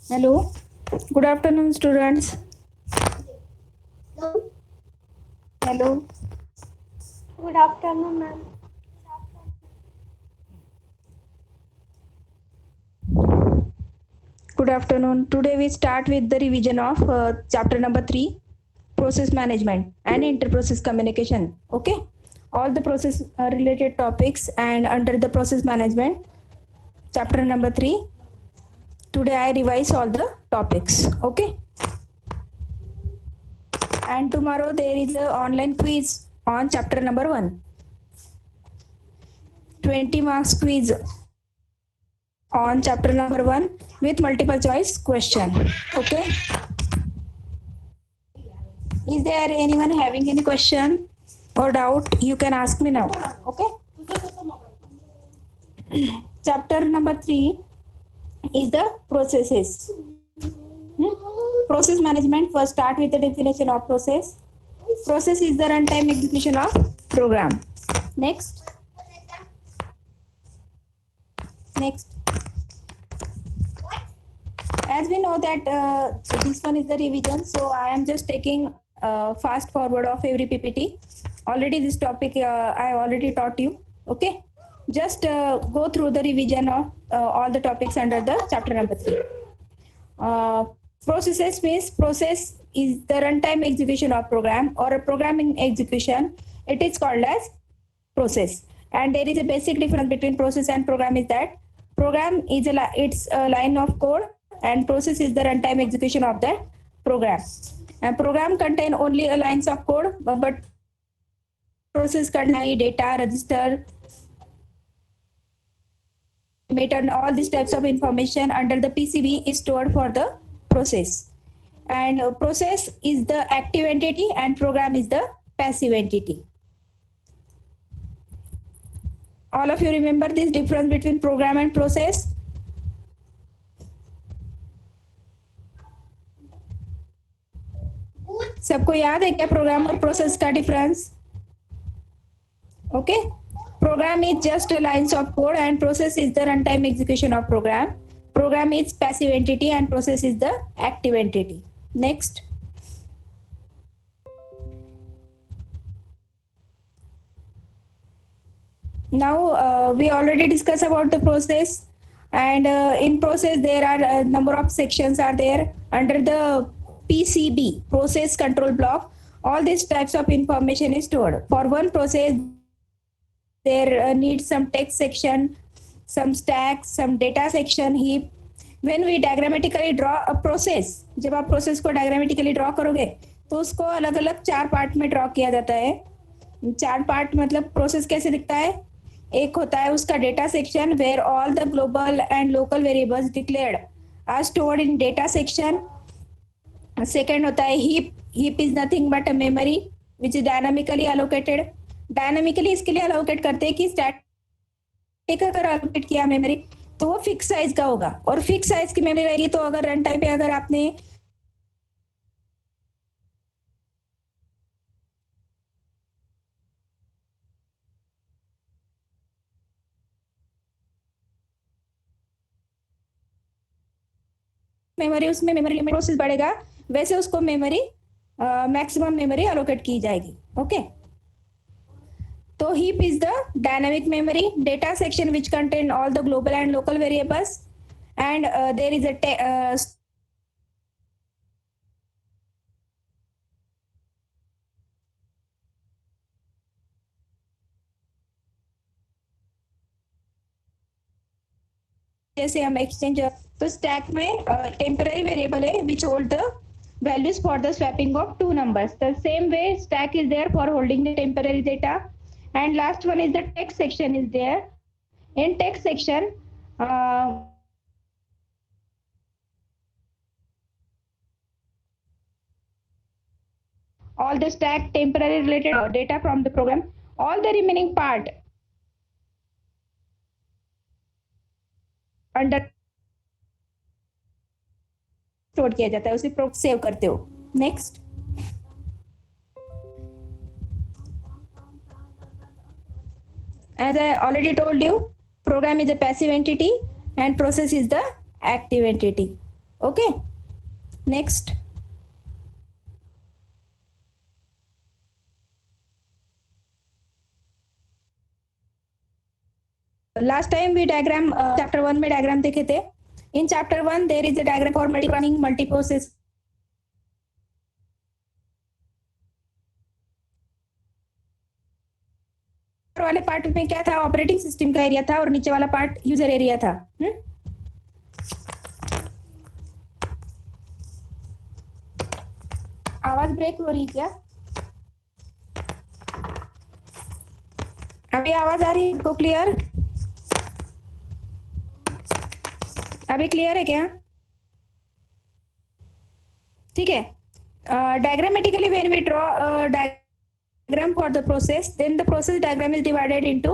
Hello, good afternoon, students. Hello, Good afternoon, ma'am. good afternoon. Today we start with the revision of chapter number 3, process management and interprocess communication. Okay, all the process related topics and under the process management, chapter number 3. Today I revise all the topics. Okay, and tomorrow there is a online quiz on chapter number 1. 20 marks quiz on chapter number 1 with multiple choice question. Okay, is there anyone having any question or doubt? You can ask me now. Okay, chapter number 3 is the processes. Process management. First start with the definition of process. Process is the runtime execution of program. Next, as we know that this one is the revision, so I am just taking fast forward of every ppt. Already this topic I already taught you. Okay, just go through the revision of all the topics under the chapter number 3. uh, Processes means process is the runtime execution of program or a programming execution. It is called as process. And there is a basic difference between process and program is that program is it's a line of code and process is the runtime execution of that program. And program contain only a lines of code, but process contain data, register, limit, and all these types of information under the PCB is stored for the process. And process is the active entity and program is the passive entity. All of you remember this difference between program and process? सबको याद है क्या programme और process का difference? Okay, program is just lines of code and process is the runtime execution of program. Program is passive entity and process is the active entity. Next, now we already discussed about the process, and in process there are a number of sections are there under the PCB, process control block. All these types of information is stored. For one process there needs some text section, some stack, some data section, heap. When we diagrammatically draw a process, जब आप process को diagrammatically draw करोगे तो उसको अलग अलग 4 part में draw किया जाता है. 4 पार्ट मतलब प्रोसेस कैसे दिखता है? एक होता है उसका data section where all the global and local variables declared are stored in data section. Second होता है heap. Heap is nothing but a memory which is dynamically allocated. Dynamically इसके लिए अलोकेट करते हैं कि स्टैटिक अगर अलोकेट किया memory तो वो फिक्स साइज का होगा और फिक्स साइज की मेमोरी रहेगी. तो अगर रन टाइम पे अगर आपने मेमोरी उसमें मेमोरी लिमिट प्रोसेस बढ़ेगा वैसे उसको मेमोरी मैक्सिमम मेमोरी अलोकेट की जाएगी. ओके, तो heap is the dynamic memory data section which contain all the global and local variables, and there is a जैसे हम एक्सचेंज तो स्टैक में टेम्पररी वेरिएबल है which hold the values for the swapping of two numbers. The same way stack is there for holding the temporary data. And last one is the text section is there. In text section all the stack temporary related data from the program, all the remaining part under store किया जाता है, उसे save करते हो. Next, as I already told you, program is a passive entity and process is the active entity. Okay, next. Last time we diagram chapter 1 में diagram देखे थे. In chapter 1 there is a diagram for running multi-process. वाले part में क्या था, operating system का area था और नीचे वाला पार्ट यूजर एरिया था. आवाज ब्रेक हो रही है क्या? अभी आवाज आ रही है को क्लियर? अभी क्लियर है क्या? ठीक है. Diagrammatically when we draw a diagram for the process, then the process diagram is divided into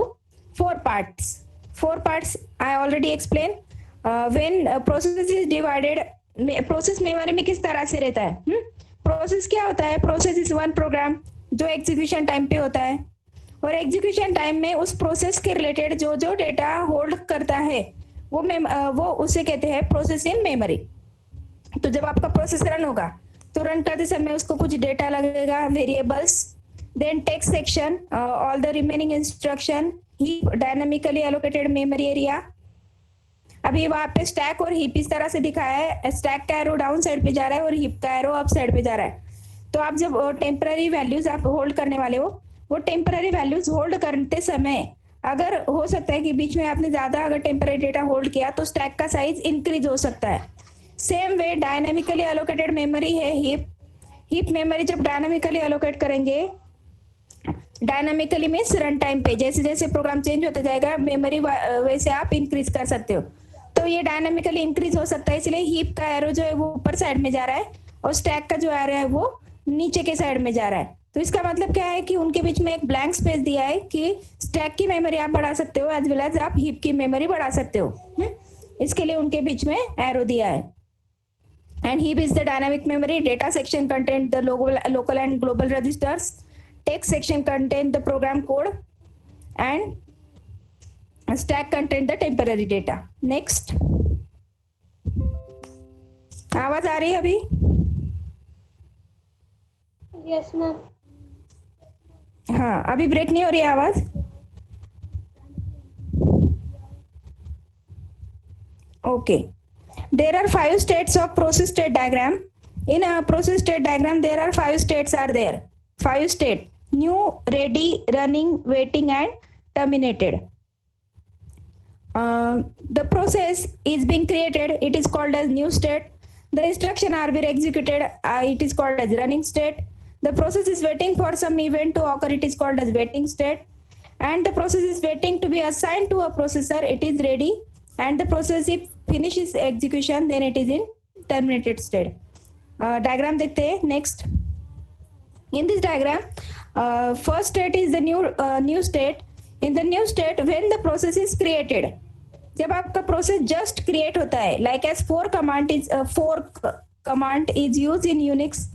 4 parts. 4 parts I already explained. When process is divided, process memory में किस तरह से रहता है? प्रोसेस क्या होता है? प्रोसेस इज वन प्रोग्राम जो एग्जीक्यूशन टाइम पे होता है, और एग्जीक्यूशन टाइम में उस प्रोसेस के रिलेटेड जो जो डेटा होल्ड करता है वो उसे कहते हैं प्रोसेस इन मेमोरी. तो जब आपका प्रोसेस रन होगा तो रन करते समय उसको कुछ डेटा लगेगा, variables, then text section, all the remaining instruction, heap, dynamically allocated memory area. अभी वहां पे स्टैक और हीप इस तरह से दिखाया है. स्टैक का एरो डाउन साइड पे जा रहा है और हीप का एरो अप साइड पे जा रहा है. तो आप जब टेम्पररी वैल्यूज आप होल्ड करने वाले हो, वो टेम्पररी वैल्यूज होल्ड करते समय अगर हो सकता है कि बीच में आपने ज्यादा अगर टेम्पररी डेटा होल्ड किया तो स्टैक का साइज इंक्रीज हो सकता है. Same way dynamically allocated memory है हीप मेमोरी. जब डायनामिकली एलोकेट करेंगे, डायनामिकली मीन्स रन टाइम पे जैसे जैसे प्रोग्राम चेंज होता जाएगा मेमोरी वैसे आप इंक्रीज कर सकते हो. तो ये डायनामिकली इंक्रीज हो सकता है, इसलिए हीप का एरो जो है वो ऊपर साइड में जा रहा है और स्टैक का जो एरो है वो नीचे के साइड में जा रहा है. तो इसका मतलब क्या है कि उनके बीच में एक ब्लैंक स्पेस दिया है कि स्टैक की मेमोरी आप बढ़ा सकते हो एज वेल एज आप हीप की मेमोरी बढ़ा सकते हो. इसके लिए उनके बीच में एरो दिया है. And heap is the dynamic memory. Data section contains the local and global registers. Text section contains the program code, and stack contains the temporary data. Next. आवाज आ रही है अभी? Yes, ma'am. हाँ, अभी ब्रेक नहीं हो रही है आवाज? Okay. There are 5 states of process state diagram. In a process state diagram, there are 5 states are there. 5 state: new, ready, running, waiting, and terminated. The process is being created. It is called as new state. The instruction are being executed. It is called as running state. The process is waiting for some event to occur. It is called as waiting state. And the process is waiting to be assigned to a processor. It is ready. And the process if finishes execution, then it is in terminated state. Diagram देखते हैं. Next. In this diagram, first state is the new state. In the new state, when the process is created, जब आपका process just create होता है, like as four command is used in Unix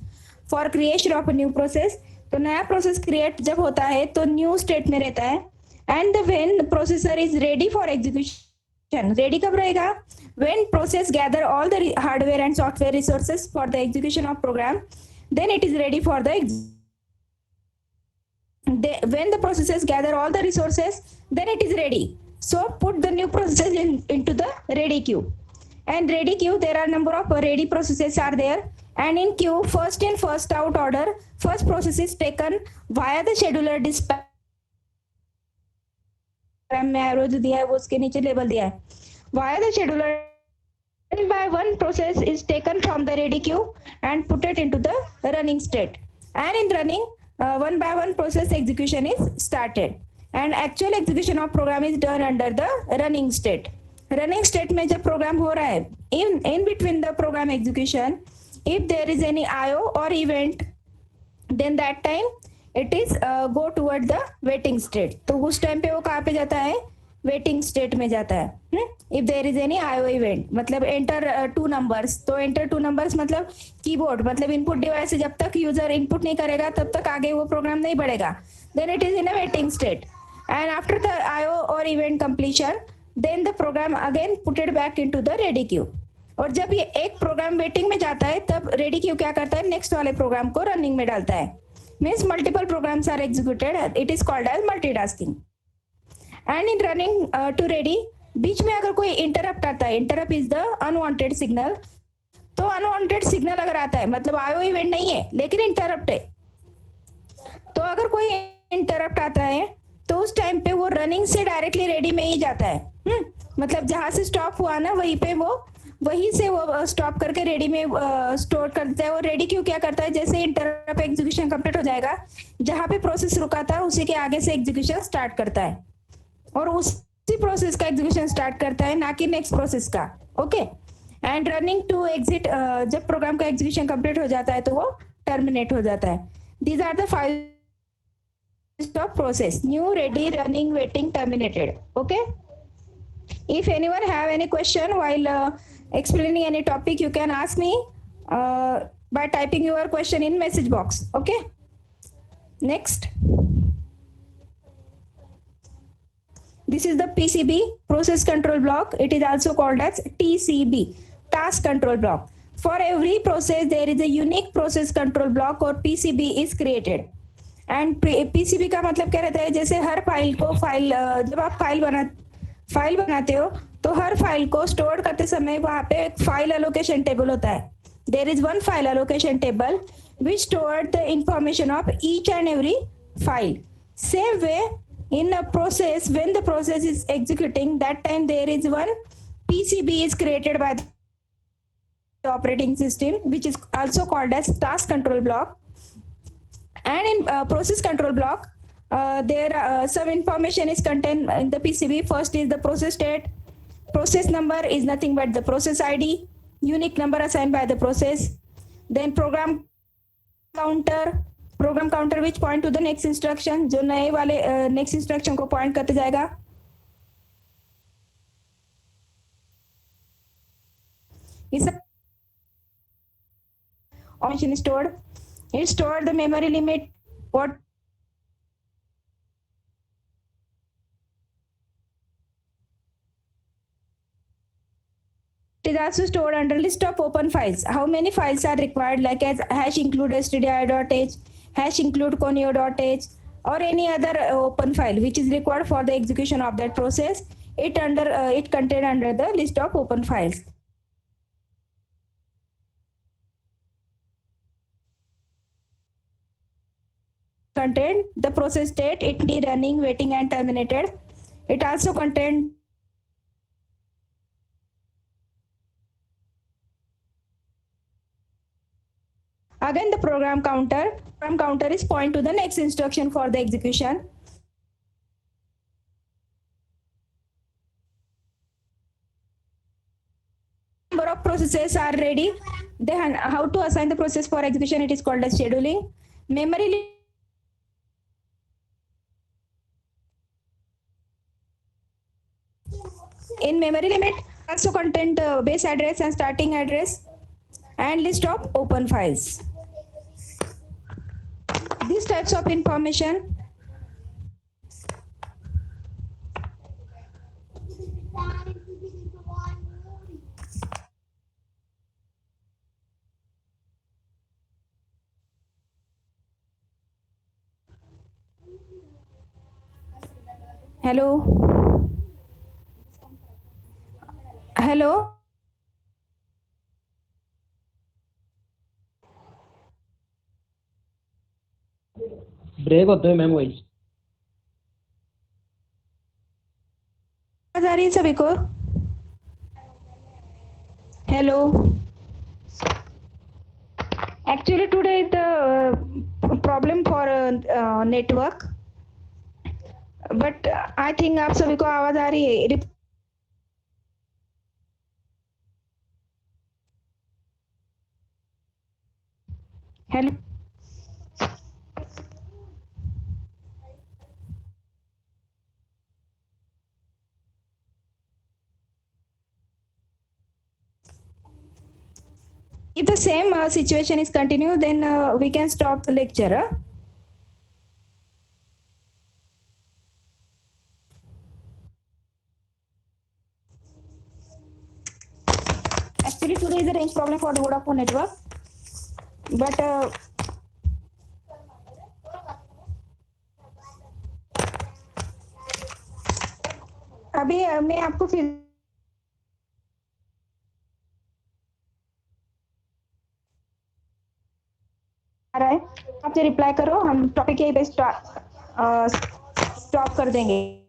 for creation of a new process. तो नया process create जब होता है तो न्यू स्टेट में रहता है. And when the processor is ready for execution, ready कब रहेगा? When process gather all the hardware and software resources for the execution of program, then it is ready for the when the processes gather all the resources, then it is ready. So put the new process into the ready queue. And ready queue, there are number of ready processes are there. And in queue, first in first out order, first process is taken via the scheduler dispatch. में arrow जो दिया है वो उसके नीचे label दिया है. Via the scheduler, one by one process is taken from the ready queue and put it into the running state. And in running, one by one process execution is started. And actual execution of program is done under the running state. Running state में जब program हो रहा है, in between the program execution, if there is any IO or event, then that time it is go toward the waiting state. तो उस time पे वो कहाँ पे जाता है? वेटिंग स्टेट में जाता है. If there is any IO event, मतलब एंटर 2 नंबर्स, तो एंटर 2 नंबर्स मतलब कीबोर्ड, मतलब इनपुट डिवाइस से जब तक यूजर इनपुट नहीं करेगा तब तक आगे वो प्रोग्राम नहीं बढ़ेगा. Then it is in a waiting state. And after the IO और event completion, then the program again put it back into the ready queue. और जब ये एक प्रोग्राम वेटिंग में जाता है तब रेडी क्यू क्या करता है, नेक्स्ट वाले प्रोग्राम को रनिंग में डालता है. Means multiple programs are executed, it is called as multitasking. And in running to ready, बीच में अगर कोई इंटरप्ट आता है, interrupt is the unwanted signal. तो अनवांटेड सिग्नल अगर आता है मतलब आयो इवेंट नहीं है लेकिन इंटरप्ट है, तो अगर कोई इंटरप्ट आता है तो उस टाइम पे वो रनिंग से डायरेक्टली रेडी में ही जाता है. मतलब जहां से स्टॉप हुआ ना वहीं से वो स्टॉप करके रेडी में स्टोर करता है. और रेडी क्यू क्या करता है, जैसे इंटरप्ट एग्जीक्यूशन कंप्लीट हो जाएगा, जहां पे प्रोसेस रुका था उसी के आगे से एग्जीक्यूशन स्टार्ट करता है और उसी प्रोसेस का एग्जीक्यूशन स्टार्ट करता है, ना कि नेक्स्ट प्रोसेस का. Okay. And running to exit, जब प्रोग्राम का एग्जीक्यूशन कंप्लीट हो जाता है तो वो टर्मिनेट हो जाता है. These are the 5 stop process: new, ready, running, waiting, terminated. Okay. If anyone have any question while explaining any topic, you can ask me by typing your question in message box. Okay. Next, this is the PCB, process control block. It is also called as TCB, task control block. For every process there is a unique process control block or PCB is created. And PCB का मतलब क्या रहता है, जैसे हर file को जब आप file बनाते हो तो हर फाइल को स्टोर करते समय वहां पे एक फाइल एलोकेशन टेबल होता है. There is one file allocation table which store the information of each and every file. Same way in a process, when the process is executing, that time there is one PCB is created by the operating system, which is also called as task control block. And in process control block, there some information is contained in the PCB. First is the process state. Process number is nothing but the process ID, unique number assigned by the process. Then program counter which point to the next instruction, जो नए वाले next instruction को point करते जाएगा. इस information stored. It stored the memory limit. What it is also stored under list of open files. How many files are required, like as hash include stdio.h, hash include conio.h, or any other open file which is required for the execution of that process. It contained under the list of open files. Contained the process state, it need running, waiting, and terminated. It also contained again the program counter. Program counter is point to the next instruction for the execution. Number of processes are ready. Then how to assign the process for execution? It is called as scheduling. Memory in memory limit also contained base address and starting address and list of open files. These types of information hello. Break होते हैं ma'am voice. आवाज आ रही है सभी को? Hello. Actually today is the problem for network, but I think आप सभी को आवाज आ रही है. Hello. If the same situation is continued, then we can stop the lecture. Actually Actually, today is a range problem for the Vodafone network, but अभी मैं आपको फिर आ रहा है, आपसे रिप्लाई करो, हम टॉपिक यहीं पे स्टॉप कर देंगे.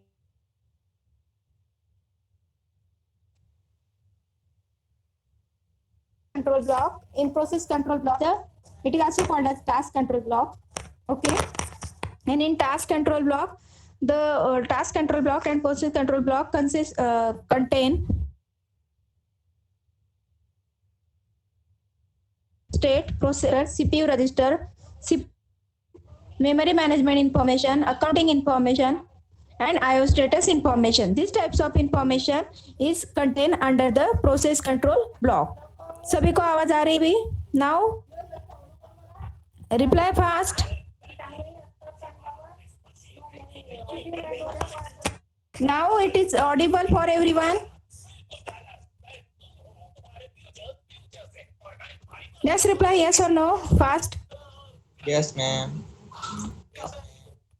Control block, in process control block, it is also called as task control block. Okay, and in task control block, the task control block and process control block contain state, processor, CPU register, memory management information, accounting information, and IO status information. These types of information is contained under the process control block. सभी को आवाज आ रही भी? Now reply fast. Now it is audible for everyone. Just reply yes or no fast. Yes, ma'am.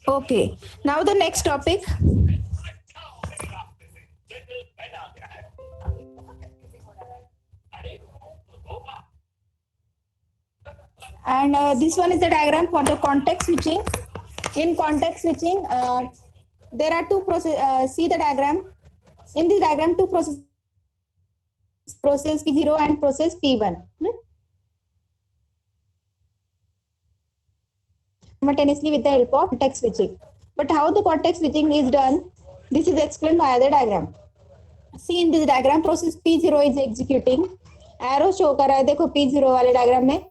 Okay. Now the next topic. And this one is the diagram for the context switching. In context switching, there are two process. See the diagram. In this diagram, two process P0 and process P1. Simultaneously with the help of context switching. But how the context switching is done? This is explained by the diagram. See in this diagram, process P0 is executing. Arrow show कर रहा है, देखो P0 वाले diagram में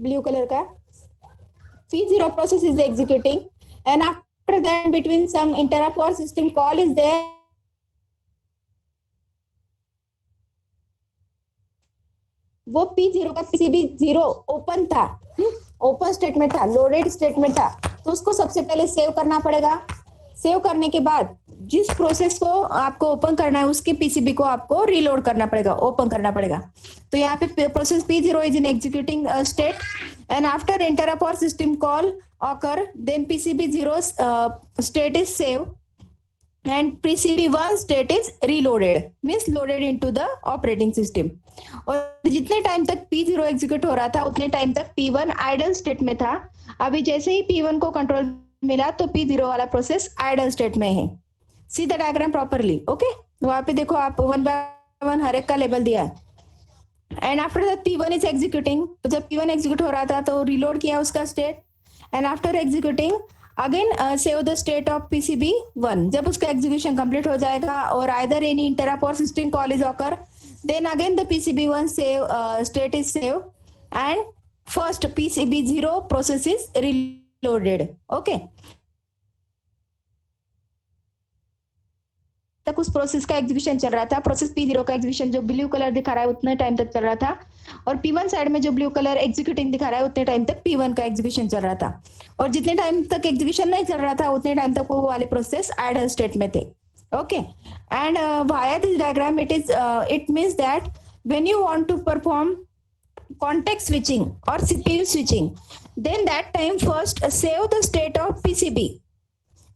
blue colour का. P0 process is executing, and after that between some interrupt or system call is there. वो P0 का PCB0 open था, ओपन स्टेट में था, लोडेड स्टेट में था, तो उसको सबसे पहले सेव करना पड़ेगा. सेव करने के बाद जिस प्रोसेस को आपको ओपन करना है उसके पीसीबी को आपको रीलोड करना पड़ेगा, ओपन करना पड़ेगा. तो यहाँ पे process P0 is in executing state, and after interrupt और system call occur, then PCB0 state is saved and PCB1 state is reloaded, means loaded into the operating system. और जितने टाइम तक P0 एग्जीक्यूट हो रहा था उतने time तक P1 idle state में था. अभी जैसे ही P1 को कंट्रोल मिला तो P0 वाला प्रोसेस आइडल स्टेट में है. See the diagram properly. Okay, वहां पे देखो आप 1 by 1 हर एक का लेबल दिया है. And after that P1 is executing, तो जब P1 एग्जीक्यूट हो रहा था तो रीलोड किया उसका state, and after executing again save the state of PCB1. जब उसका एग्जीक्यूशन कंप्लीट हो जाएगा और आइदर एनी इंटरप्ट और system call is occur, then again the PCB1 state is saved and first PCB0 process is reloaded. Okay, तक उस प्रोसेस का एग्जीक्यूशन चल रहा था. प्रोसेस P0 का एग्जीक्यूशन जो ब्लू कलर दिखा रहा है उतने टाइम तक चल रहा था, और P1 साइड में जो ब्लू कलर एग्जीक्यूटिंग दिखा रहा है उतने टाइम तक P1 का एग्जीक्यूशन चल रहा था. और जितने टाइम तक एग्जीक्यूशन नहीं चल रहा था उतने टाइम तक वो वाले प्रोसेस आइडल स्टेट में थे. Okay, and via this diagram it means that when you want to perform context switching or CPU switching, then that time first save the state of PCB.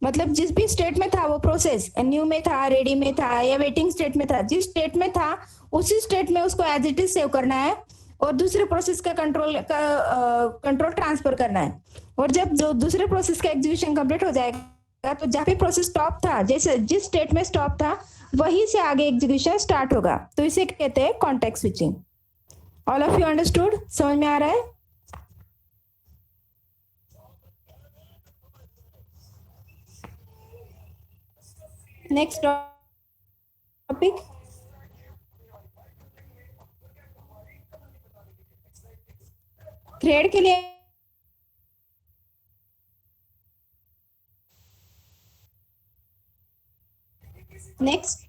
मतलब जिस भी state में था वो process, new में था, रेडी में था या वेटिंग स्टेट में था, जिस स्टेट में था उसी स्टेट में उसको एज इट इज सेव करना है और दूसरे प्रोसेस का कंट्रोल ट्रांसफर करना है. और जब जो दूसरे प्रोसेस का एग्जीक्यूशन कंप्लीट हो जाएगा तो जहाँ पे प्रोसेस स्टॉप था, जैसे जिस स्टेट में स्टॉप था वहीं से आगे एग्जीक्यूशन स्टार्ट होगा, तो इसे कहते हैं context switching. All of you understood? समझ में आ रहा है? नेक्स्ट टॉपिक, थ्रेड के लिए next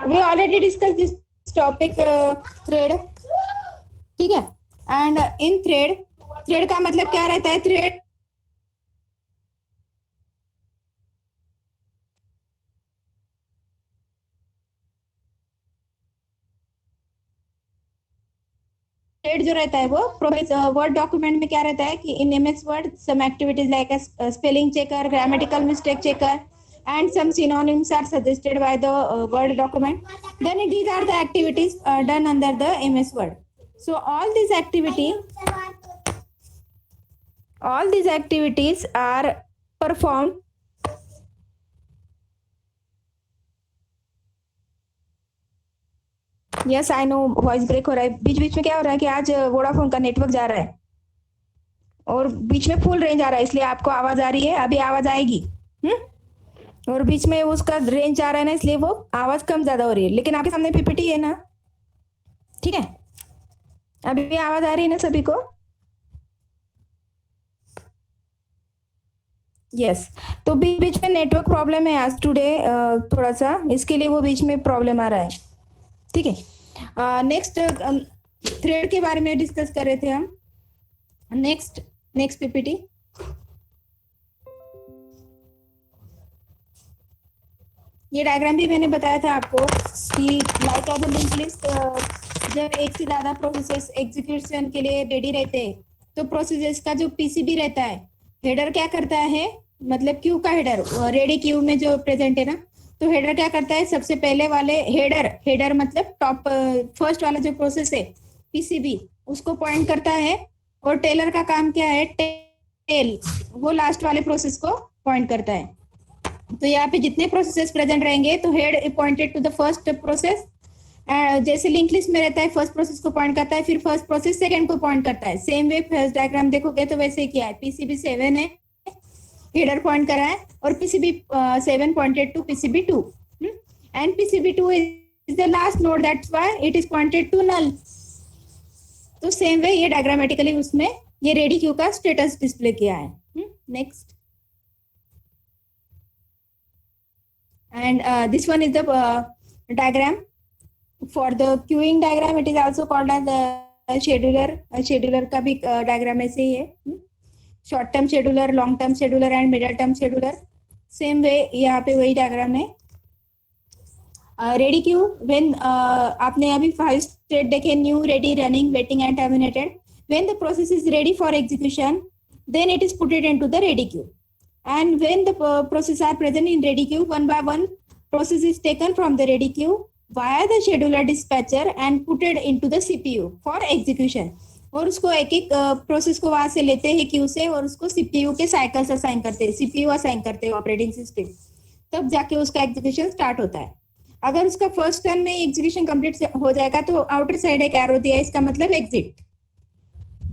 we already discussed this topic thread. ठीक है, एंड इन थ्रेड, थ्रेड का मतलब क्या रहता है? थ्रेड थ्रेड जो रहता है वो वर्ड डॉक्यूमेंट में क्या रहता है कि in MS Word some activities like spelling checker, grammatical mistake checker and some synonyms are suggested by the word document. Then these are the activities done under the MS Word. So all these activities are performed yes I know voice break हो रहा है बीच बीच में। क्या हो रहा है कि आज वोडाफोन का नेटवर्क जा रहा है और बीच में फुल रेंज आ रहा है, इसलिए आपको आवाज आ रही है, अभी आवाज आएगी। और बीच में उसका रेंज आ रहा है ना, इसलिए वो आवाज कम ज्यादा हो रही है। लेकिन आपके सामने पीपीटी है ना, ठीक है? अभी भी आवाज आ रही है ना सभी को? यस तो बीच बीच में नेटवर्क प्रॉब्लम है आज टुडे थोड़ा सा, इसके लिए वो बीच में प्रॉब्लम आ रहा है, ठीक है? नेक्स्ट थ्रेड के बारे में डिस्कस कर रहे थे हम। Next PPT. ये डायग्राम भी मैंने बताया था आपको कि लाइक एज लिंक लिस्ट, जब एक से ज्यादा प्रोसेसेस एग्जीक्यूशन के लिए रेडी रहते हैं तो प्रोसेसेस का जो पीसीबी रहता है, हेडर क्या करता है, मतलब क्यू का हेडर रेडी क्यू में जो प्रेजेंट है ना, तो हेडर क्या करता है? सबसे पहले वाले हेडर मतलब टॉप फर्स्ट वाला जो प्रोसेस है पीसीबी, उसको पॉइंट करता है। और टेलर का काम क्या है? टेल वो लास्ट वाले प्रोसेस को पॉइंट करता है। तो यहाँ पे जितने प्रोसेसेस प्रेजेंट रहेंगे तो head pointed to the first process, जैसे लिंक लिस्ट में रहता है फर्स्ट प्रोसेस को पॉइंट करता है, फिर फर्स्ट प्रोसेस सेकंड को पॉइंट करता है। सेम वे फर्स्ट डायग्राम देखोगे तो वैसे ही किया है। पीसीबी 7 है, हेडर पॉइंट करा है, और PCB 7 pointed to PCB 2 and PCB 2 is the last node, that's why it is pointed to null. तो सेम वे ये डायग्रामेटिकली उसमें ये रेडी क्यू का स्टेटस डिस्प्ले किया है। Next and this one is the diagram for the queuing diagram. It is also called as scheduler. Scheduler का भी diagram ऐसे ही है, short term scheduler, long term scheduler and middle term scheduler. Same way यहाँ पे वही diagram है। Ready queue, when आपने अभी 5 स्टेट देखे, new, ready, running, waiting and terminated. when the process is ready for execution, then it is put it into the ready queue. And when the processes are present in ready queue, one by one process is taken from the ready queue via the scheduler dispatcher and put it into the CPU for execution. और उसको एक एक process को वहां से लेते हैं Q से और उसको सीपीयू के साइकिल्स असाइन करते हैं, सीपीयू असाइन करते हैं ऑपरेटिंग सिस्टम, तब जाके उसका एग्जीक्यूशन स्टार्ट होता है। अगर उसका फर्स्ट टर्न में एग्जीक्यूशन कंप्लीट हो जाएगा तो आउटर साइड एक एरो दिया है, इसका मतलब एग्जिट।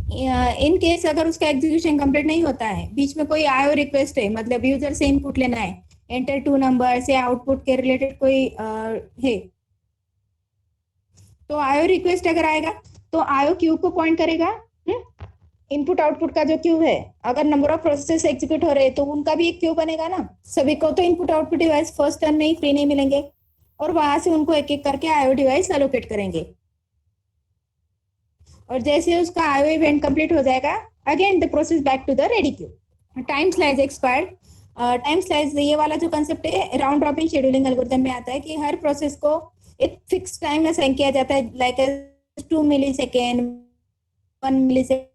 इन केस अगर उसका एग्जीक्यूशन कंप्लीट नहीं होता है, बीच में कोई आईओ रिक्वेस्ट है, मतलब यूजर से इनपुट लेना है, एंटर 2 नंबर से आउटपुट के रिलेटेड कोई है, तो आईओ रिक्वेस्ट अगर आएगा तो आईओ क्यू को पॉइंट करेगा। इनपुट आउटपुट का जो क्यू है, अगर नंबर ऑफ प्रोसेस एग्जीक्यूट हो रहे हैं तो उनका भी एक क्यू बनेगा ना। सभी को तो input output device first turn में ही फ्री नहीं मिलेंगे, और वहां से उनको एक एक करके आईओ डिवाइस एलोकेट करेंगे। और जैसे उसका आईओ इवेंट कंप्लीट हो जाएगा, again the process back to the ready queue. Time slice expired. Time slice ये वाला जो कंसेप्ट है राउंड रॉबिन शेड्यूलिंग एल्गोरिथम में आता है कि हर प्रोसेस को एक फिक्स टाइम असाइन किया जाता है, लाइक 2 मिलीसेकेंड, 1 मिलीसेकेंड,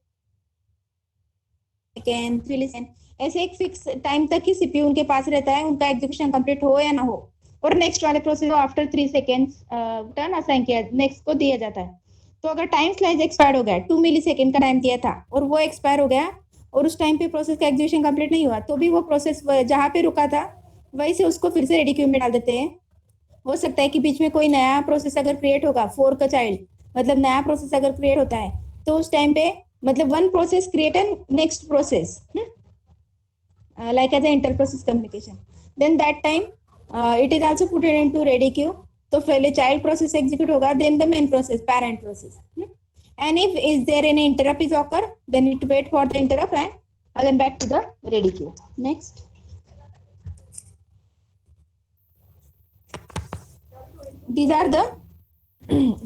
3 मिलीसेकेंड, ऐसे एक फिक्स टाइम तक ही सीपीयू उनके पास रहता है, उनका एग्जीक्यूशन कंप्लीट हो या ना हो। और नेक्स्ट वाले प्रोसेस को आफ्टर 3 सेकेंड्स टर्न असाइन किया, नेक्स्ट को दिया जाता है। तो अगर टाइम स्लाइस एक्सपायर हो गया, 2 मिलीसेकेंड का टाइम दिया था और वो एक्सपायर हो गया और उस टाइम पे प्रोसेस का एग्जीक्यूशन कंप्लीट नहीं हुआ, तो भी वो प्रोसेस जहां पे रुका था वहीं से उसको फिर से रेडी क्यू में डाल देते हैं। हो सकता है कि बीच में कोई नया प्रोसेस अगर क्रिएट होगा, 4 का चाइल्ड, मतलब नया प्रोसेस अगर क्रिएट होता है तो उस टाइम पे मतलब one process create an next process like as inter process communication, then that time it is also put into ready queue. तो पहले चाइल्ड प्रोसेस एग्जीक्यूट होगा, then the main process, parent process, and if is there any interrupt is occur, then it wait for the interrupt and again back to the ready queue. Next, these are the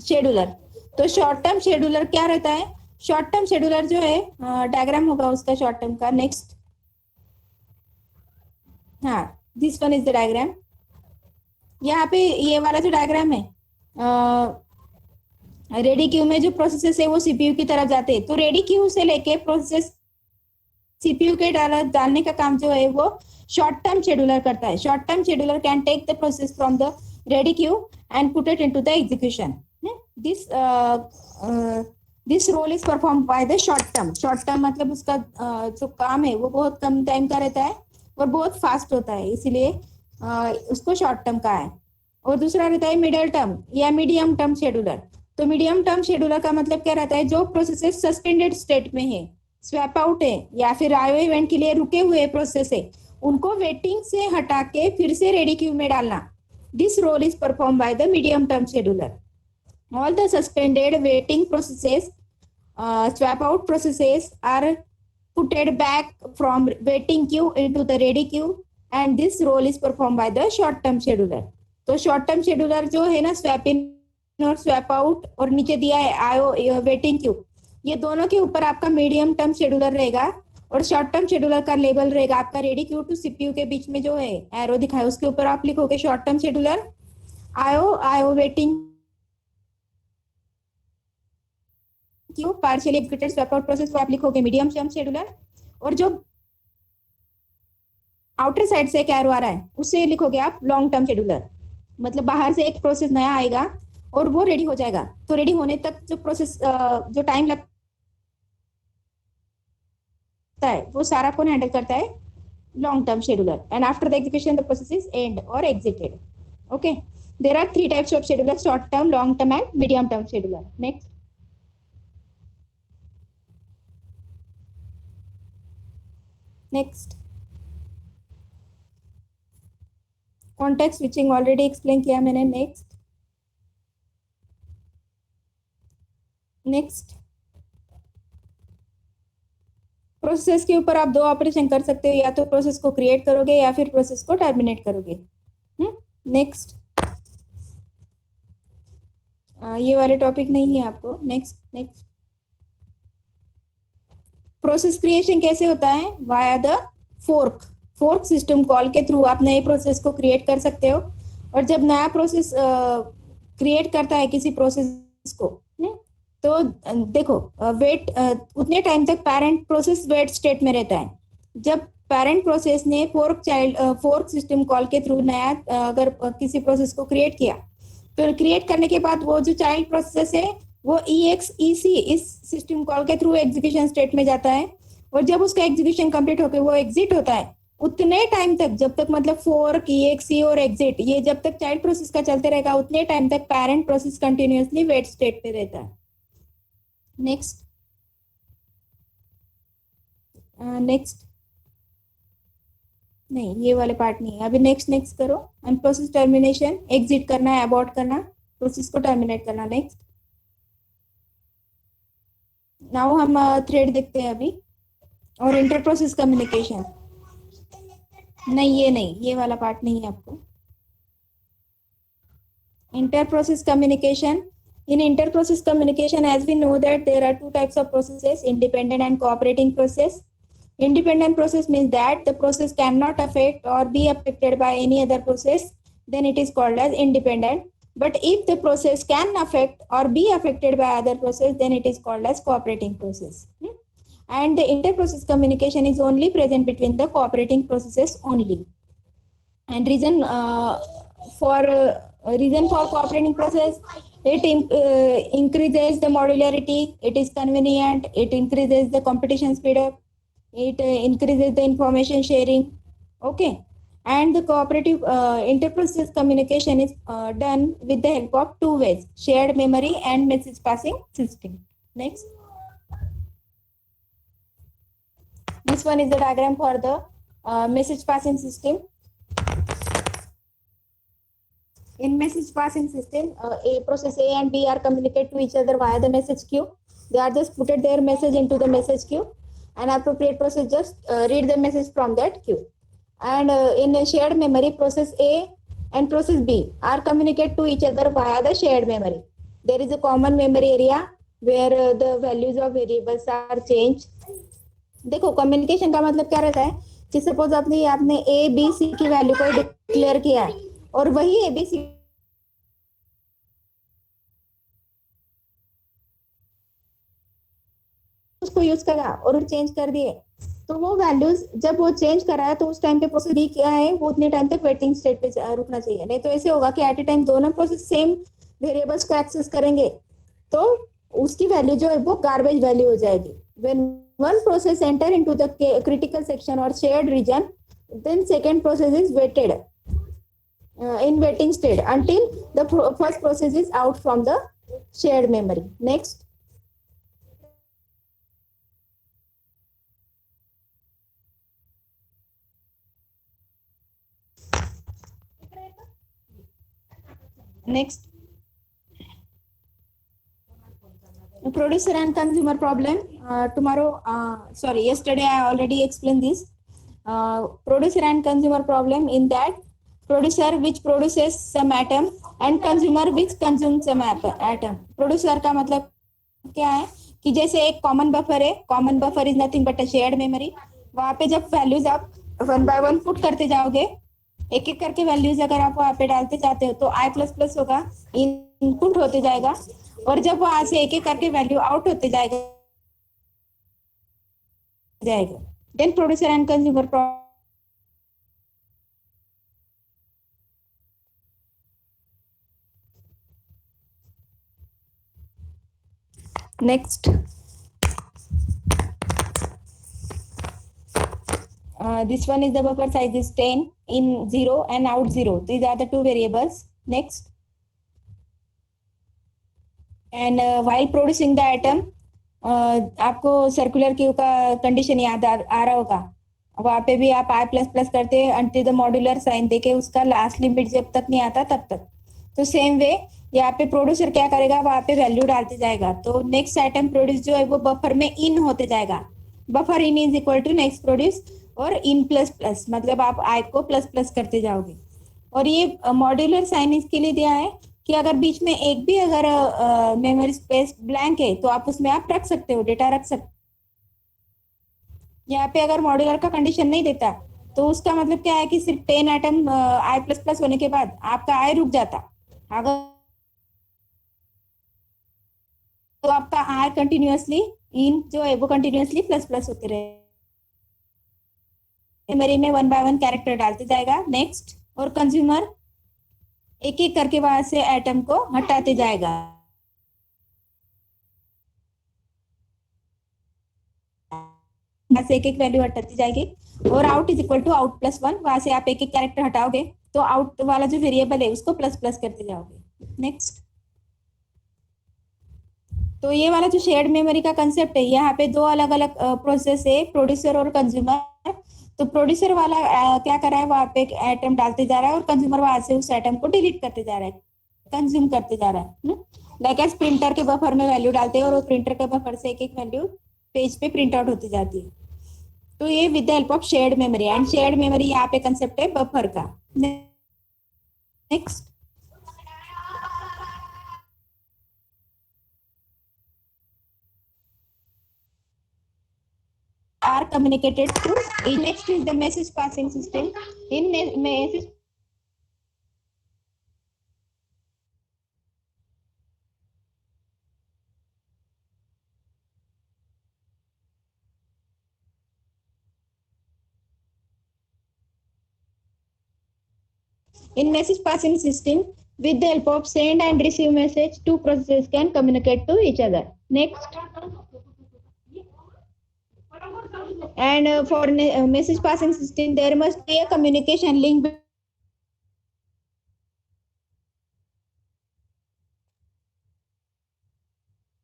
scheduler. तो short term scheduler क्या रहता है? Short term scheduler जो है diagram होगा उसका short term का. Next. हाँ, this one is the diagram. यहाँ पे ये वाला जो डायग्राम है, रेडी क्यू में जो प्रोसेसेस है वो सीपीयू की तरफ जाते हैं. तो रेडी क्यू से लेके प्रोसेस सीपीयू के डालने का काम जो है वो शॉर्ट टर्म शेड्यूलर करता है. Short term scheduler can take the process from the ready queue and put it into the execution. This role is perform by the short term. Short term मतलब उसका जो काम है वो बहुत कम टाइम का रहता है और बहुत फास्ट होता है, इसीलिए उसको शॉर्ट टर्म का है. और दूसरा रहता है मिडल टर्म या मीडियम टर्म शेड्यूलर. तो मीडियम टर्म शेड्यूलर का मतलब क्या रहता है, जो प्रोसेसेस सस्पेंडेड स्टेट में है, स्वैप आउट है या फिर आईओ इवेंट के लिए रुके हुए प्रोसेस है, उनको वेटिंग से हटा के फिर से रेडी क्यू में डालना. This role is perform by the medium term scheduler. All the suspended waiting processes, swap out processes are putted back from waiting queue into the ready queue and this role is performed by the short term scheduler. तो short term scheduler जो है ना, swap in और swap out और नीचे दिया है IO waiting queue, ये दोनों के ऊपर आपका मीडियम टर्म शेड्यूलर रहेगा और शॉर्ट टर्म शेड्यूलर का लेबल रहेगा आपका रेडी क्यू टू सीपीयू के बीच में जो है एरो दिखाए उसके ऊपर आप लिखोगे short term scheduler. IO waiting queue partially executed swap out process को आप लिखोगे मीडियम टर्म शेड्यूलर. और जो आउटर साइड से एक एरो आ रहा है उससे लिखोगे आप लॉन्ग टर्म शेड्यूलर. मतलब बाहर से एक प्रोसेस नया आएगा और वो रेडी हो जाएगा, तो रेडी होने तक जो प्रोसेस जो टाइम लगता है वो सारा कौन हैंडल करता है, long term scheduler. And after the execution the process is end और exited. Okay, there are 3 types of scheduler, short term, long term and medium term scheduler. Next. Next, context switching already explain किया मैंने. Next, process के ऊपर आप 2 operation कर सकते हो, या तो प्रोसेस को क्रिएट करोगे या फिर प्रोसेस को टर्मिनेट करोगे. नेक्स्ट, ये वाले टॉपिक नहीं है आपको. नेक्स्ट, प्रोसेस क्रिएशन कैसे होता है, via the fork system call के थ्रू आप नए प्रोसेस को क्रिएट कर सकते हो. और जब नया प्रोसेस क्रिएट करता है किसी प्रोसेस को, तो देखो वेट उतने टाइम तक पेरेंट प्रोसेस वेट स्टेट में रहता है. जब पेरेंट प्रोसेस ने फोर्क सिस्टम कॉल के थ्रू नया अगर किसी प्रोसेस को क्रिएट किया, तो क्रिएट करने के बाद वो जो चाइल्ड प्रोसेस है वो EXEC इस सिस्टम कॉल के थ्रू एग्जीक्यूशन स्टेट में जाता है. और जब उसका एग्जीक्यूशन कंप्लीट होकर वो एग्जिट होता है, उतने टाइम तक जब तक मतलब फोर्क, EXE और एग्जिट ये जब तक चाइल्ड प्रोसेस का चलते रहेगा उतने टाइम तक parent process continuously wait state पे रहता है. नेक्स्ट, नहीं ये वाले पार्ट नहीं है अभी. नेक्स्ट करो. एंड प्रोसेस टर्मिनेशन, एग्जिट करना है, अबॉर्ट करना, प्रोसेस को टर्मिनेट करना. नेक्स्ट, नाउ हम थ्रेड देखते हैं अभी. और इंटर प्रोसेस कम्युनिकेशन, नहीं ये वाला पार्ट नहीं है आपको. Inter process communication. In inter-process communication, as we know that there are 2 types of processes, independent and cooperating process. Independent process means that the process cannot affect or be affected by any other process, then it is called as independent. But if the process can affect or be affected by other process, then it is called as cooperating process. And the inter-process communication is only present between the cooperating processes only. And reason for cooperating process, it increases the modularity, it is convenient, it increases the competition speed up, it increases the information sharing. Okay, and the cooperative inter-process communication is done with the help of 2 ways, shared memory and message passing system. Next, this one is the diagram for the message passing system. In message passing system, a process A and B are communicate to each other via the message queue. They are just put their message into the message queue, and appropriate process just read the message from that queue. And in a shared memory, process A and process B are communicate to each other via the shared memory. There is a common memory area where the values of variables are changed. देखो communication का मतलब क्या रहता है कि suppose आपने A B C की value को डिक्लेयर किया है और वही ए बी सी उसको यूज करा और चेंज कर दिए, तो वो वैल्यूज जब वो चेंज करा है तो उस टाइम पे प्रोसेस भी किया है वो उतने टाइम तक वेटिंग स्टेट पे रुकना चाहिए। नहीं तो ऐसे होगा कि एट ए टाइम दोनों प्रोसेस सेम वेरिएबल्स को एक्सेस करेंगे तो उसकी वैल्यू जो है वो गार्बेज वैल्यू हो जाएगी। When one process enter into the critical section और shared region, then second process is waited in waiting state until the first process is out from the shared memory. Next, producer and consumer problem. Yesterday I already explained this. Producer and consumer problem, in that producer which produces some atom and consumer which consumes some atom. Producer का मतलब क्या है कि जैसे एक common buffer है, common buffer is nothing but a shared memory. वहां पे जब वैल्यूज आप वन बाय वन पुट करते जाओगे, एक एक करके वैल्यूज अगर आप वहां पे डालते जाते हो तो आई प्लस प्लस होगा, इनपुट होते जाएगा और जब वहां से एक एक करके वैल्यू आउट होते जाएगा then producer and consumer next. This one is the buffer size is 10 in 0 and out 0. These are the two variables. Next. And while producing the atom, आपको सर्कुलर क्यू का कंडीशन याद आ रहा होगा। वहां पे भी आप आई प्लस प्लस करते हैं अंटिल द मॉड्यूलर साइन देके उसका लास्ट लिमिट जब तक नहीं आता तब तक। तो सेम वे यहाँ पे प्रोड्यूसर क्या करेगा, वहां पे वैल्यू डालते जाएगा तो नेक्स्ट आइटम प्रोड्यूस जो है वो बफर में इन होते जाएगा। Buffer in is equal to next produce और इन प्लस प्लस, मतलब आप आई को प्लस प्लस करते जाओगे। और ये मॉड्यूलर साइन इसके लिए दिया है कि अगर बीच में एक भी अगर मेमोरी स्पेस ब्लैंक है तो आप उसमें आप रख सकते हो, डेटा रख सकते। यहाँ पे अगर मॉड्यूलर का कंडीशन नहीं देता तो उसका मतलब क्या है कि सिर्फ 10 एटम आई प्लस प्लस होने के बाद आपका आई रुक जाता। अगर तो आपका आई कंटिन्यूअसली इन जो है वो कंटिन्यूअसली प्लस प्लस होते रहे। मेमोरी में वन बाय वन कैरेक्टर डालते जाएगा। नेक्स्ट, और कंज्यूमर एक एक करके वहां से एटम को हटाते जाएगा। से एक एक वैल्यू हटाती जाएगी और out is equal to out plus one, वहां से आप एक एक कैरेक्टर हटाओगे तो आउट वाला जो वेरिएबल है उसको प्लस प्लस करते जाओगे। नेक्स्ट, तो ये वाला जो शेयर्ड मेमोरी का कंसेप्ट है, यहाँ पे दो अलग अलग प्रोसेस है, प्रोड्यूसर और कंज्यूमर। तो प्रोड्यूसर वाला क्या कर रहा है, वहां पे एक एटम डालते जा रहा है और कंज्यूमर वहां से उस एटम को डिलीट करते जा रहा है, कंज्यूम करते जा रहा है। लाइक एज प्रिंटर के बफर में वैल्यू डालते हैं और प्रिंटर के बफर से एक एक वैल्यू पेज पे प्रिंट आउट होती जाती है। तो ये with the help of shared memory, and shared memory यहाँ पे कंसेप्ट है बफर का। Next, are communicated to. Next is the message passing system. In message in message passing system, with the help of send and receive message, two processes can communicate to each other. Next, and for message passing system there must be a communication link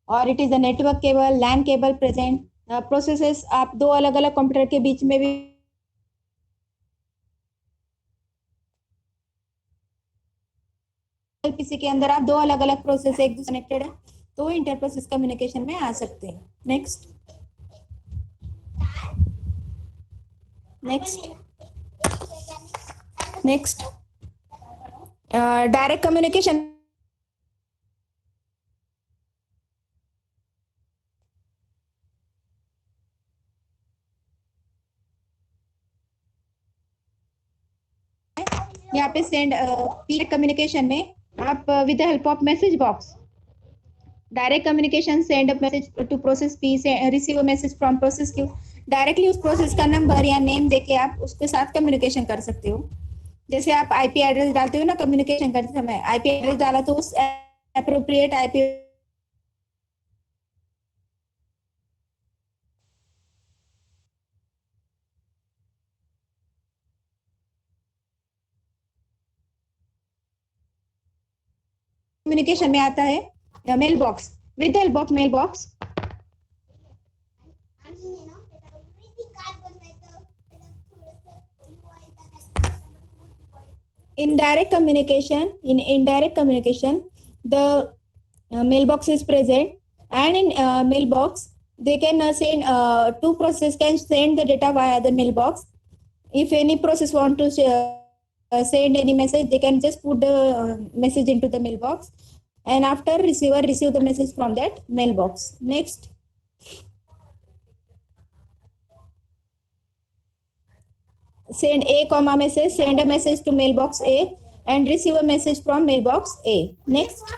और it is a network cable, LAN cable present. Processes आप दो अलग अलग computer के बीच में भी PC के अंदर आप दो अलग अलग प्रोसेस एक दूसरे कनेक्टेड है तो इंटर प्रोसेस कम्युनिकेशन में आ सकते हैं। नेक्स्ट, नेक्स्ट डायरेक्ट कम्युनिकेशन यहाँ पे सेंड पीरियड कम्युनिकेशन में आप with the help of message box direct communication send a message to process P से receive a message from process Q directly उस प्रोसेस का नंबर या नेम देके आप उसके साथ कम्युनिकेशन कर सकते हो। जैसे आप आईपी एड्रेस डालते हो ना कम्युनिकेशन करते समय आईपी एड्रेस डाला तो उस एप्रोप्रिएट आईपी कम्युनिकेशन में आता है mail box with help of mail box in indirect communication the mailbox is present and in mailbox they can send two process can send the data via the mailbox. If any process want to send any message they can just put the message into the mailbox and after receiver receive the message from that mailbox. Next, send a comma message send a message to mailbox a and receive a message from mailbox a. Next,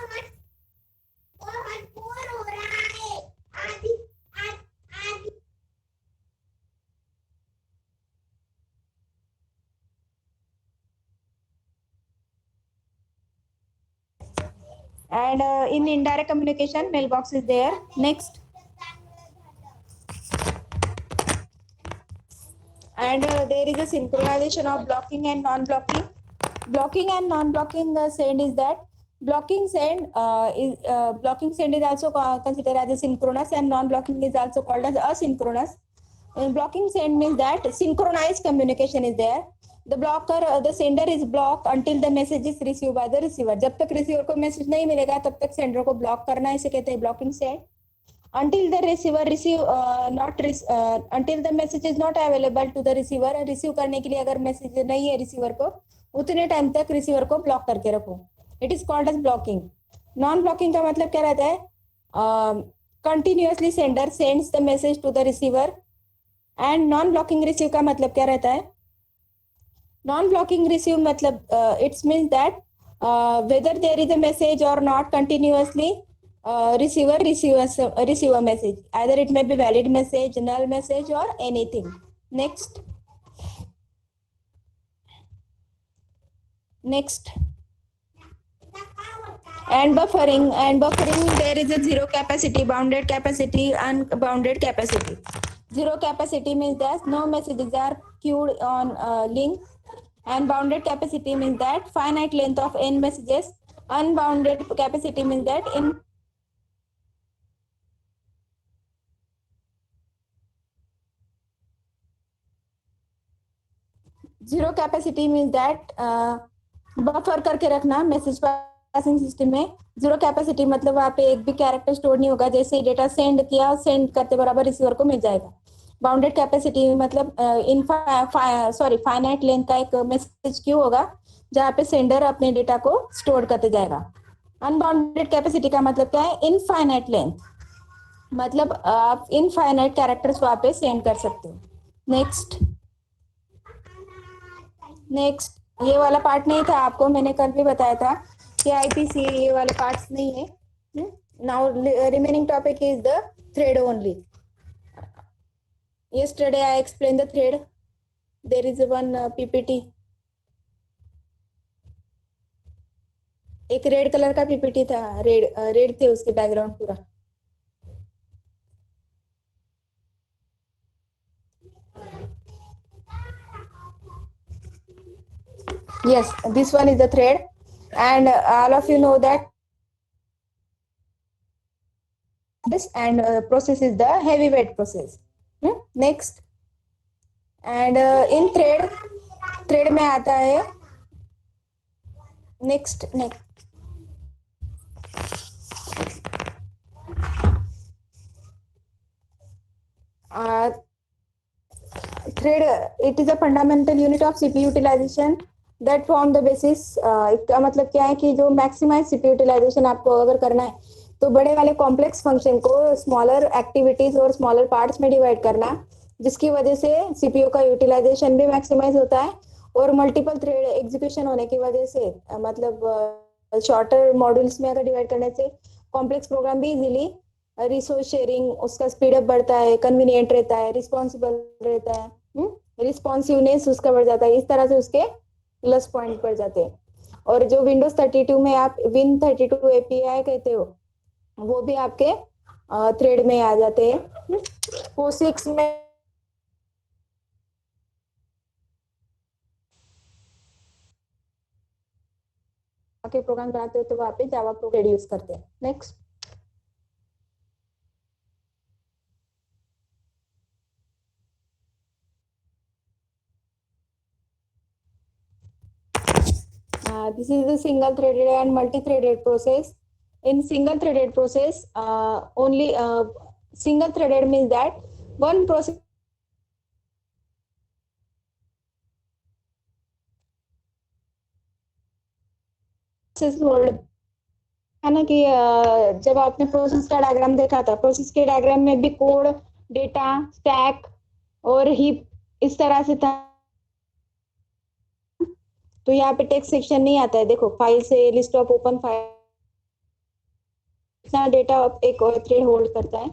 and in indirect communication mailbox is there. Next, and there is a synchronization of blocking and non-blocking. Blocking and non-blocking send is that blocking send is also considered as a synchronous and non-blocking is also called as asynchronous. Blocking send means that synchronized communication is there. The blocker the sender is blocked until the message is received by the receiver. जब तक receiver को message नहीं मिलेगा तब तक sender को block करना है, इसे कहते हैं blocking send. Until the receiver until the message is not available to the receiver. Receive करने के लिए अगर मैसेज नहीं है रिसीवर को उतने टाइम तक रिसीवर को ब्लॉक करके रखो. It is called as blocking. Non blocking का मतलब क्या रहता है? Continuously sender sends the message to the receiver. And non blocking receive का मतलब क्या रहता है? नॉन ब्लॉकिंग रिसीव मतलब it's means that whether there is a message or not continuously receiver receive a message, either it may be valid message, null message or anything. Next, and buffering there is a zero capacity, bounded capacity, unbounded capacity. Zero capacity means that no messages are queued on link, and bounded capacity means that finite length of n messages. Unbounded capacity means that in zero capacity means that buffer करके रखना message passing system में. Zero capacity मतलब वहाँ पे एक भी character store नहीं होगा. जैसे डेटा सेंड किया सेंड करते बराबर रिसीवर को मिल जाएगा. बाउंडेड कैपेसिटी मतलब फाइनाइट लेंथ का एक मैसेज क्यू होगा जहाँ पे सेंडर अपने डेटा को स्टोर करते जाएगा. अनबाउंडेड कैपेसिटी का मतलब क्या है? इनफाइनाइट लेंथ मतलब आप इनफाइनाइट कैरेक्टर्स वहाँ पे सेंड कर सकते हो. नेक्स्ट ये वाला पार्ट नहीं था, आपको मैंने कल भी बताया था कि आईपीसी ये वाले पार्ट्स नहीं है. Now remaining topic is the thread only. yesterday I explained the thread. There is one PPT, एक रेड कलर का PPT था. रेड थे उसके बैकग्राउंड पूरा. Yes, this one is the thread, and all of you know that this and process is the heavyweight process. Next, and in thread में आता है next thread. It is a fundamental unit of CPU utilization that form the basis. इसका मतलब क्या है कि जो maximise CPU utilisation आपको अगर करना है तो बड़े वाले कॉम्प्लेक्स फंक्शन को स्मॉलर एक्टिविटीज और स्मॉलर पार्ट्स में डिवाइड करना, जिसकी वजह से CPU का यूटिलाइजेशन भी मैक्सिमाइज होता है और मल्टीपल थ्रेड एग्जीक्यूशन होने की वजह से मतलब शॉर्टर मॉड्यूल्स में अगर डिवाइड करने से कॉम्प्लेक्स प्रोग्राम भी इजीली रिसोर्स शेयरिंग उसका स्पीड अप बढ़ता है, कन्वीनियंट रहता है, रिस्पॉन्सिबल रहता है, रिस्पॉन्सिवनेस उसका बढ़ जाता है। इस तरह से उसके प्लस पॉइंट बढ़ जाते हैं। और जो विंडोज 32 में आप विन 32 एपीआई कहते हो वो भी आपके थ्रेड में आ जाते हैं। POSIX में के प्रोग्राम बनाते हो तो वहाँ पे जावा प्रोग्राम यूज करते हैं। Next, this is the single threaded and multi-threaded process. In single threaded process, only single threaded means that one process hold है ना कि जब आपने प्रोसेस का डायग्राम देखा था, प्रोसेस के डायग्राम में भी कोड, डेटा, स्टैक और हीप इस तरह से था। तो यहाँ पे टेक्स्ट सेक्शन नहीं आता है। देखो, फाइल से लिस्ट ऑफ ओपन फाइल इतना डेटा एक और थ्रेड होल्ड करता है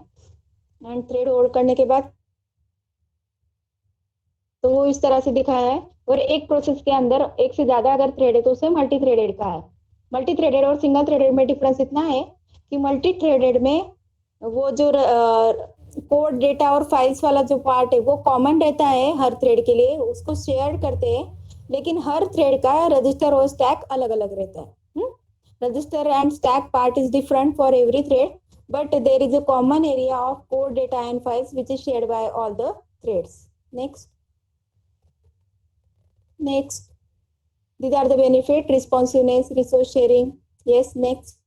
एंड थ्रेड होल्ड करने के बाद तो वो इस तरह से दिखाया है। और एक प्रोसेस के अंदर एक से ज्यादा अगर थ्रेड है तो उसे मल्टी थ्रेडेड का है। मल्टी थ्रेडेड और सिंगल थ्रेडेड में डिफरेंस इतना है कि मल्टी थ्रेडेड में वो जो कोड, डेटा और फाइल्स वाला जो पार्ट है वो कॉमन रहता है हर थ्रेड के लिए, उसको शेयर करते हैं। लेकिन हर थ्रेड का रजिस्टर और स्टैक अलग अलग रहता है। Register and stack part is different for every thread, but there is a common area of code, data and files which is shared by all the threads. Next, these are the benefit: responsiveness, resource sharing. Yes, next.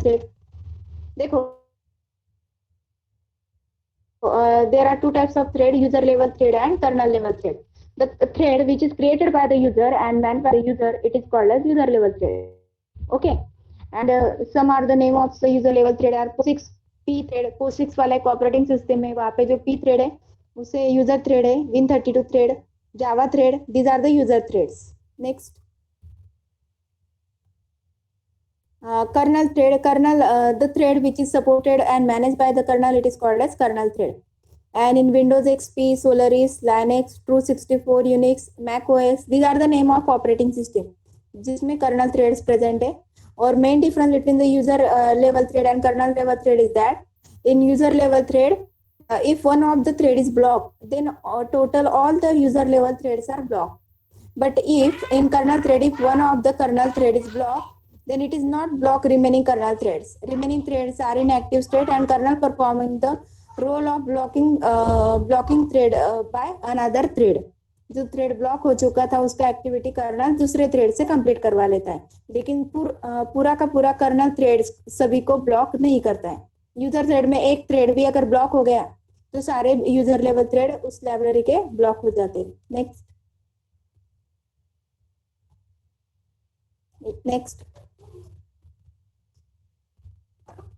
Thread. देखो, there are two types of thread: user level thread and kernel level thread. The thread which is created by the user and managed by the user, it is called as user level thread. Okay, and some are the name of the user level thread are POSIX, P thread. POSIX वाला एक operating system है, वहाँ पे जो P thread है उसे user thread है, Win32 thread, Java thread. These are the user threads. Next, kernel thread. Kernel, the thread which is supported and managed by the kernel, it is called as kernel thread. And in Windows XP, Solaris, Linux, True64, Unix, Mac OS, these are the name of operating system जिसमें kernel threads present है. और main difference between the user level thread and kernel level thread is that in user level thread, if one of the thread is blocked, then total all the user level threads are blocked. But if in kernel thread, if one of the kernel thread is blocked, then it is not block remaining kernel threads. Remaining threads are in active state and kernel performing the role of blocking thread by another thread. जो thread block हो चुका था उसका activity colonel दूसरे thread से complete करवा लेता है, लेकिन पूरा का पूरा कर्नल थ्रेड सभी को ब्लॉक नहीं करता है। यूजर थ्रेड में एक थ्रेड भी अगर ब्लॉक हो गया तो सारे यूजर लेवल थ्रेड उस लाइब्रेरी के ब्लॉक हो जाते हैं। Next,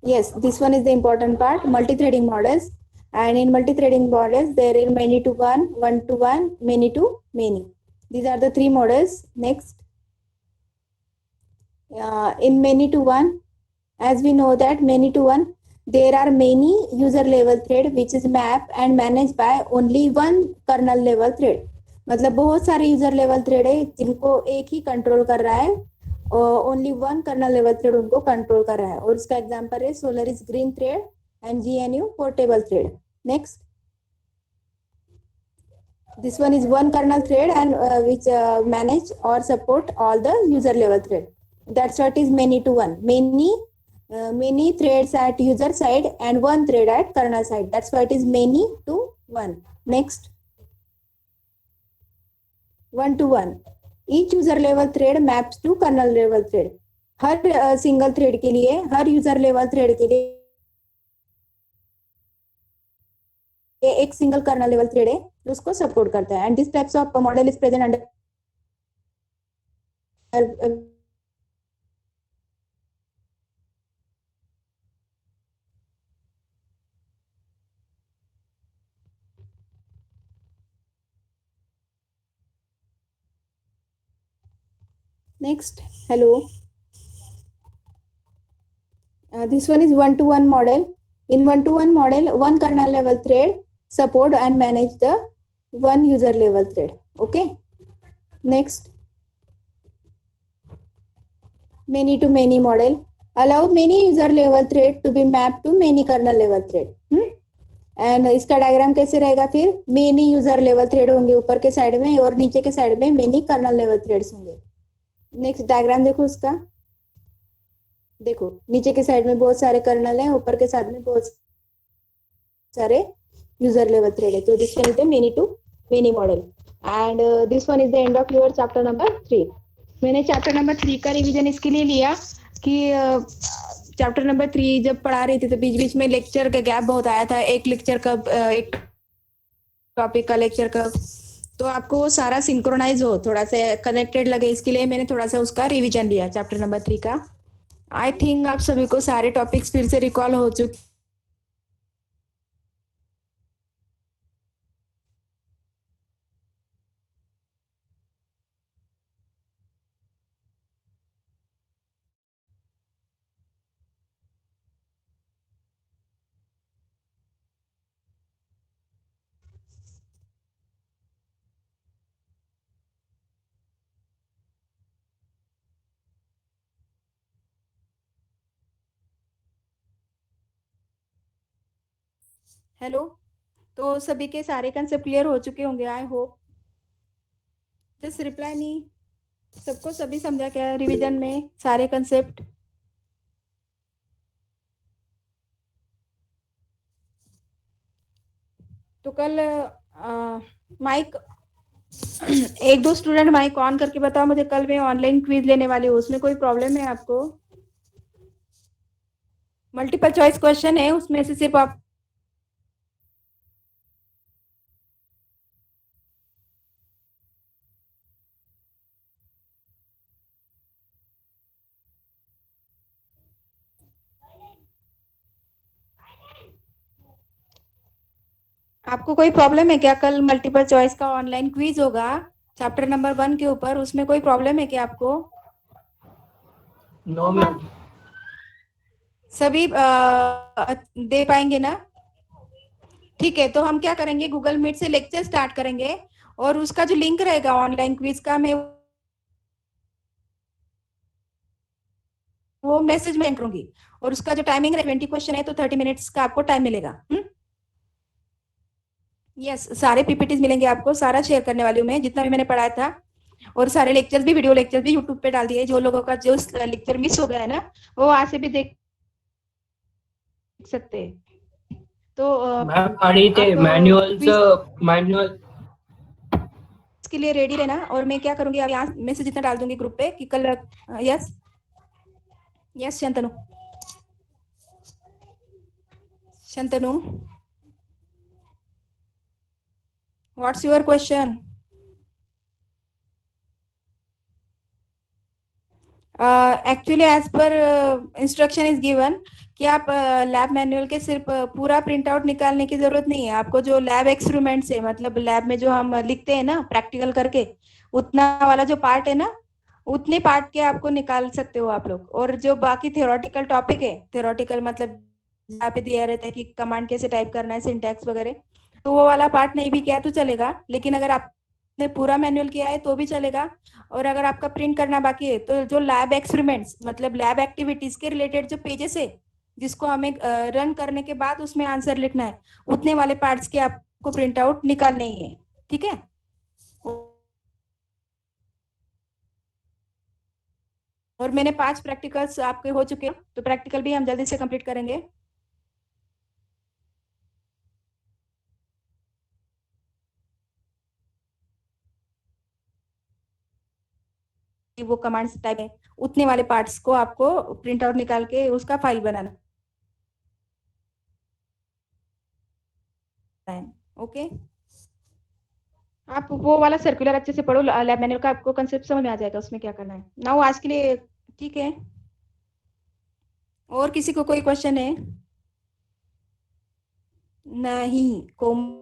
yes, this one is the important part: multi-threading models. And in multi-threading models there are many to one, one to one, many to many. These are the three models. Next, in many to one, as we know that many to one, there are many user level thread which is mapped and managed by only one kernel level thread. मतलब बहुत सारे user level thread है जिनको एक ही control कर रहा है, only one kernel level thread उनको कंट्रोल कर रहा है। और उसका एग्जांपल है Solaris green thread and GNU portable thread. Next, this one is one kernel thread and which manage or support all the user level thread. That's what is many to one. Many threads at user side and one thread at kernel side. That's why it is many to one. Next, one to one. Each user level thread maps to kernel level thread. Her single thread के लिए, हर user level thread के लिए ये एक single colonel level thread है जो उसको support करता है, and this types of model is present under next. Hello. This one is one-to-one model. In one-to-one model, one kernel level thread support and manage the one user level thread. Okay. Next. Many-to-many model allow many user level thread to be mapped to many kernel level thread. And इसका diagram कैसे रहेगा? फिर many user level thread होंगे ऊपर के side में और नीचे के साइड में मेनी कर्नल लेवल थ्रेड्स होंगे. नेक्स्ट डायग्राम देखो उसका. देखो नीचे के साइड में बहुत सारे कर्नल है, ऊपर के साइड में बहुत सारे यूजर लेवल थ्रेड है. तो this one is the many to many model and this one is the end of your chapter number 3. मैंने चैप्टर नंबर 3 का रिवीजन इसके लिए लिया कि चैप्टर नंबर 3 जब पढ़ा रही थी तो बीच बीच में लेक्चर का गैप बहुत आया था, एक लेक्चर का एक टॉपिक का लेक्चर का, तो आपको वो सारा सिंक्रोनाइज हो, थोड़ा सा कनेक्टेड लगे, इसके लिए मैंने थोड़ा सा उसका रिवीजन लिया चैप्टर नंबर 3 का. आई थिंक आप सभी को सारे टॉपिक्स फिर से रिकॉल हो चुके. हेलो, तो सभी के सारे कंसेप्ट क्लियर हो चुके होंगे I hope. Just reply me. सबको सभी समझा क्या रिवीजन में सारे कंसेप्ट? तो कल माइक एक दो स्टूडेंट माइक ऑन करके बताओ मुझे. कल मैं ऑनलाइन क्विज लेने वाली हूँ, उसमें कोई प्रॉब्लम है आपको? मल्टीपल चॉइस क्वेश्चन है, उसमें से सिर्फ आप आपको कोई प्रॉब्लम है क्या? कल मल्टीपल चॉइस का ऑनलाइन क्विज होगा चैप्टर नंबर 1 के ऊपर, उसमें कोई प्रॉब्लम है क्या आपको? No ma'am. सभी दे पाएंगे ना? ठीक है, तो हम क्या करेंगे, गूगल मीट से लेक्चर स्टार्ट करेंगे और उसका जो लिंक रहेगा ऑनलाइन क्विज का, मैं वो मैसेज में करूंगी. और उसका जो टाइमिंग है 20 क्वेश्चन है, तो 30 मिनट्स का आपको टाइम मिलेगा. यस, सारे पीपीटीज मिलेंगे आपको, सारा शेयर करने वाली हूँ मैं जितना भी मैंने पढ़ाया था. और सारे लेक्चर्स भी, वीडियो लेक्चर भी यूट्यूब पे डाल दिए. जो लोगों का जो लेक्चर मिस हो गया है ना, वो वहां से भी देख सकते हैं. तो मॅम आणि ते मॅन्युअल के लिए रेडी रहना. और मैं क्या करूंगी, अब यहाँ मैसेज इतना डाल दूंगी ग्रुप पे कि कल. Yes yes Shantanu, Shantanu, what's your question? Actually as per instruction is given कि आप लैब मैनुअल के सिर्फ पूरा प्रिंट आउट निकालने की जरूरत नहीं है. आपको जो लैब एक्सपेरिमेंट्स है, मतलब लैब में जो हम लिखते हैं ना प्रैक्टिकल करके, उतना वाला जो पार्ट है ना, उतने पार्ट के आपको निकाल सकते हो आप लोग. और जो बाकी थ्योरेटिकल टॉपिक है, थ्योरेटिकल मतलब जहाँ पे दिया रहता है कि कमांड कैसे टाइप करना है, सिंटैक्स वगैरह, तो वो वाला पार्ट नहीं भी किया तो चलेगा. लेकिन अगर आपने पूरा मैनुअल किया है तो भी चलेगा. और अगर आपका प्रिंट करना बाकी है तो जो लैब एक्सपेरिमेंट्स मतलब लैब एक्टिविटीज के रिलेटेड जो पेजेस है, जिसको हमें रन करने के बाद उसमें आंसर लिखना है, उतने वाले पार्ट्स के आपको प्रिंट आउट निकालने ही है. ठीक है. और मैंने 5 प्रैक्टिकल्स आपके हो चुके हैं, तो प्रैक्टिकल भी हम जल्दी से कंप्लीट करेंगे. वो कमांड्स टाइप है, उतने वाले पार्ट्स को आपको प्रिंट आउट निकाल के उसका फाइल बनाना है. ओके, आप वो वाला सर्कुलर अच्छे से पढ़ो, लैब मैनुअल का आपको कंसेप्ट समझ में आ जाएगा उसमें क्या करना है। नाउ आज के लिए ठीक है। और किसी को कोई क्वेश्चन है? नहीं, कोमल